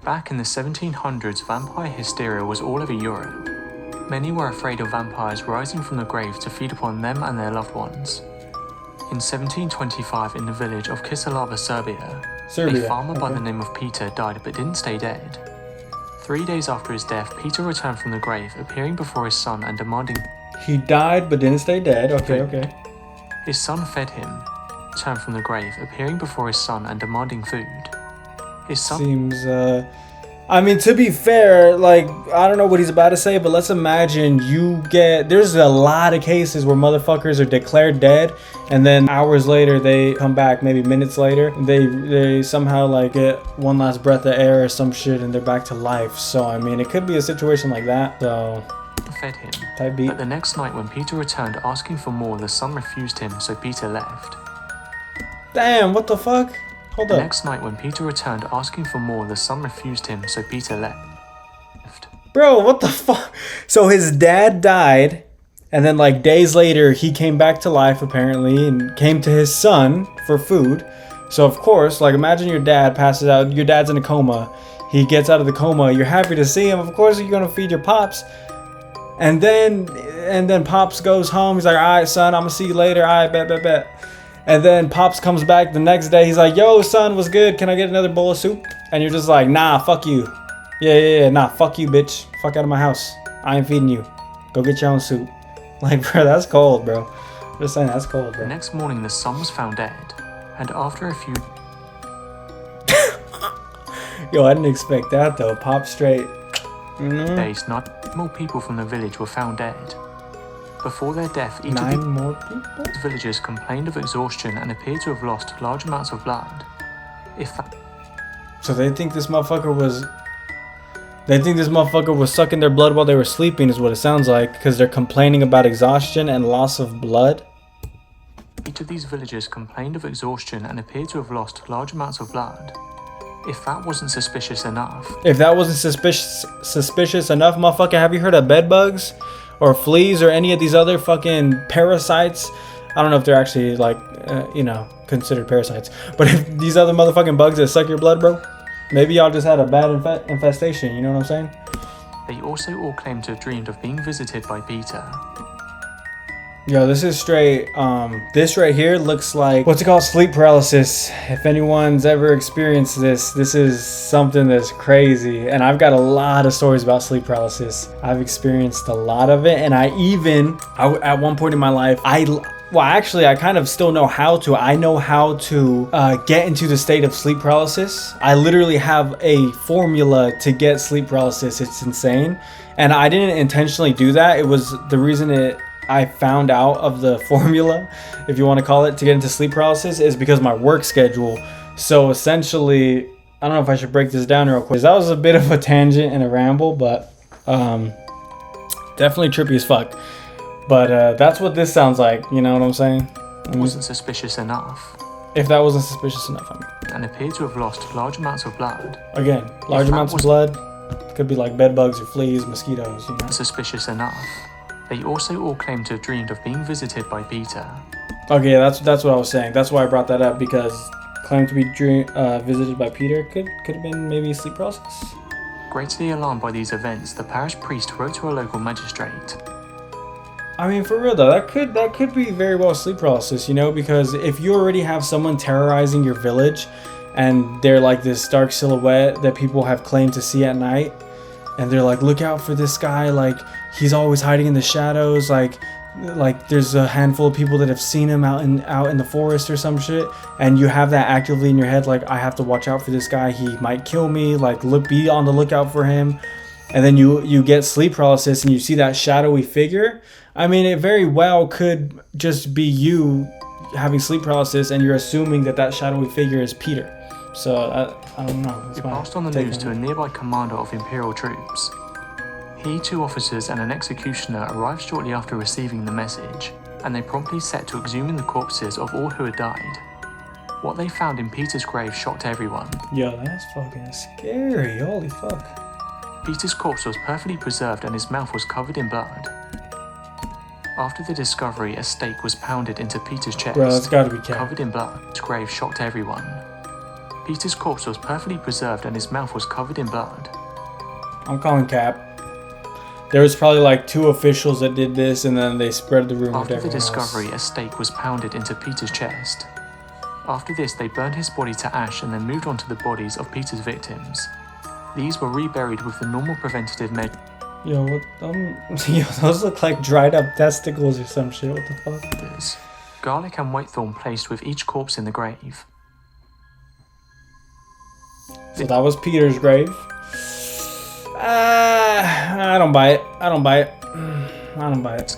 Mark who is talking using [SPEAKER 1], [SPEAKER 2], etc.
[SPEAKER 1] Back in the 1700s, vampire hysteria was all over Europe. Many were afraid of vampires rising from the grave to feed upon them and their loved ones. In 1725, in the village of Kisalava, Serbia, a farmer by the name of Peter died but didn't stay dead. 3 days after his death, Peter returned from the grave, appearing before his son and demanding.
[SPEAKER 2] He died but didn't stay dead. Okay.
[SPEAKER 1] His son fed him, returned from the grave, appearing before his son and demanding food. His son
[SPEAKER 2] seems, I mean, to be fair, like, I don't know what he's about to say, but let's imagine there's a lot of cases where motherfuckers are declared dead, and then hours later they come back, maybe minutes later, and they somehow like get one last breath of air or some shit and they're back to life. So, I mean, it could be a situation like that, so...
[SPEAKER 1] fed him,
[SPEAKER 2] type beat.
[SPEAKER 1] But the next night when Peter returned asking for more, the son refused him, so Peter left.
[SPEAKER 2] Damn, what the fuck? Hold up.
[SPEAKER 1] The next night when Peter returned asking for more, the son refused him, so Peter left.
[SPEAKER 2] Bro, what the fuck? So his dad died, and then like days later he came back to life apparently and came to his son for food. So of course, like imagine your dad passes out, your dad's in a coma, he gets out of the coma, you're happy to see him, of course you're gonna feed your pops. And then Pops goes home, he's like, alright son, I'm gonna see you later, alright, bet. And then Pops comes back the next day. He's like, yo, son, what's good? Can I get another bowl of soup? And you're just like, nah, fuck you. Yeah, nah, fuck you, bitch. Fuck out of my house. I ain't feeding you. Go get your own soup. Like, bro, that's cold, bro. I'm just saying, that's cold, bro.
[SPEAKER 1] The next morning, the son was found dead. And after a few...
[SPEAKER 2] Yo, I didn't expect that, though. Pop straight.
[SPEAKER 1] days, 9 more people from the village were found dead. Before their death, each of the villagers complained of exhaustion and appeared to have lost large amounts of blood.
[SPEAKER 2] So they think this motherfucker was sucking their blood while they were sleeping is what it sounds like, because they're complaining about exhaustion and loss of blood.
[SPEAKER 1] Each of these villagers complained of exhaustion and appeared to have lost large amounts of blood. If that wasn't suspicious enough,
[SPEAKER 2] enough, motherfucker, have you heard of bed bugs? Or fleas or any of these other fucking parasites? I don't know if they're actually like, considered parasites. But if these other motherfucking bugs that suck your blood, bro, maybe y'all just had a bad infestation, you know what I'm saying?
[SPEAKER 1] They also all claimed to have dreamed of being visited by Peter.
[SPEAKER 2] Yo, this is straight, this right here looks like, what's it called? Sleep paralysis. If anyone's ever experienced this is something that's crazy. And I've got a lot of stories about sleep paralysis. I've experienced a lot of it. And at one point in my life, I kind of still know how to. I know how to get into the state of sleep paralysis. I literally have a formula to get sleep paralysis. It's insane. And I didn't intentionally do that. It was the reason I found out of the formula, if you want to call it, to get into sleep paralysis is because of my work schedule. So essentially, I don't know if I should break this down real quick. That was a bit of a tangent and a ramble, but definitely trippy as fuck. But that's what this sounds like, you know what I'm saying?
[SPEAKER 1] It wasn't suspicious enough.
[SPEAKER 2] If that wasn't suspicious enough, I mean.
[SPEAKER 1] And appeared to have lost large amounts of blood.
[SPEAKER 2] Again, large amounts of blood. Could be like bed bugs or fleas, mosquitoes, you know.
[SPEAKER 1] Suspicious enough. They also all claimed to have dreamed of being visited by Peter.
[SPEAKER 2] Okay, that's what I was saying. That's why I brought that up, because claimed to be visited by Peter could have been maybe sleep paralysis.
[SPEAKER 1] Greatly alarmed by these events, the parish priest wrote to a local magistrate.
[SPEAKER 2] I mean, for real though, that could be very well sleep paralysis, you know, because if you already have someone terrorizing your village, and they're like this dark silhouette that people have claimed to see at night, and they're like, look out for this guy, like he's always hiding in the shadows, like there's a handful of people that have seen him out in the forest or some shit, and you have that actively in your head, like I have to watch out for this guy, he might kill me, like be on the lookout for him. And then you get sleep paralysis and you see that shadowy figure. I mean, it very well could just be you having sleep paralysis and you're assuming that shadowy figure is Peter. So I don't know.
[SPEAKER 1] He passed on the news to a nearby commander of Imperial troops. He, 2 officers and an executioner arrived shortly after receiving the message, and they promptly set to exhuming the corpses of all who had died. What they found in Peter's grave shocked everyone.
[SPEAKER 2] Yo, that's fucking scary. Holy fuck.
[SPEAKER 1] Peter's corpse was perfectly preserved and his mouth was covered in blood. After the discovery, a stake was pounded into Peter's chest.
[SPEAKER 2] Bro, that's gotta be cat.
[SPEAKER 1] Covered in blood. His grave shocked everyone. Peter's corpse was perfectly preserved and his mouth was covered in blood.
[SPEAKER 2] I'm calling cap. There was probably like 2 officials that did this, and then they spread the rumor to
[SPEAKER 1] After the
[SPEAKER 2] everyone
[SPEAKER 1] discovery,
[SPEAKER 2] else.
[SPEAKER 1] a stake was pounded into Peter's chest. After this, they burned his body to ash and then moved on to the bodies of Peter's victims. These were reburied with the normal preventative measures.
[SPEAKER 2] Yo, what? Yo, those look like dried up testicles or some shit. What the fuck?
[SPEAKER 1] Garlic and whitethorn placed with each corpse in the grave.
[SPEAKER 2] So that was Peter's grave. I don't buy it. I don't buy it. I don't buy it.